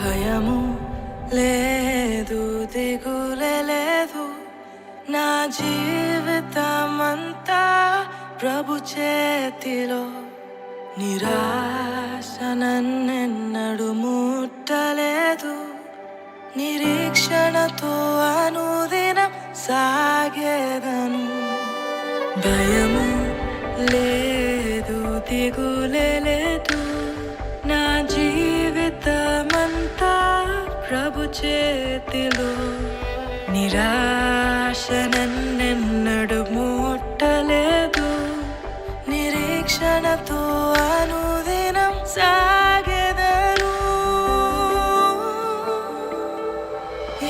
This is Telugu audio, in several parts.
భయము లేదు, దిగులే లేదు. నా జీవితమంతా ప్రభు చేతిలో. నిరాశ నన్నెన్నడు ముట్టలేదు. నిరీక్షణతో అనుదినం సాగేదను. భయము లేదు, దిగులే లేదు. నా జీవితమంతా ప్రభు చేతిలో. నిరాశ నన్నెన్నడు ముట్టలేదు. నిరీక్షణతో అనుదినం సాగెదను.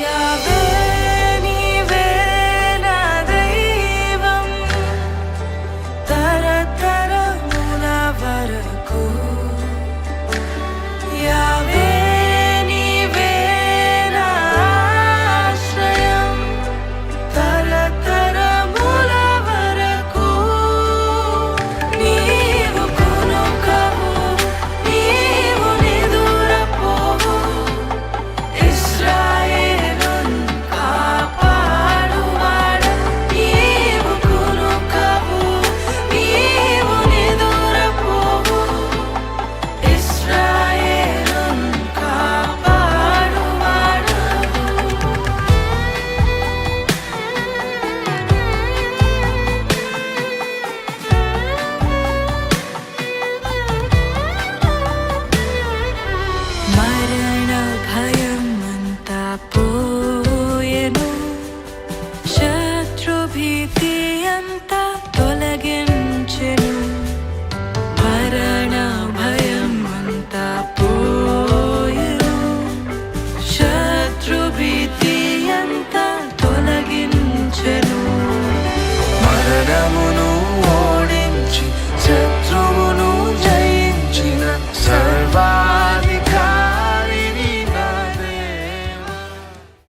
యావే నీవే నా దైవం, తరతరముల వరకు. యావే నీవే నా ఆశ్రయం, తరతరముల వరకు. నీవు కునుకవు, నీవు నిదురపోవు. ఇశ్రాయేలును కాపాడువాడా. నీవు కునుకవు, నీవు నిదురపోవు. ఇశ్రాయేలును కాపాడువాడా. మరణ భయమంతా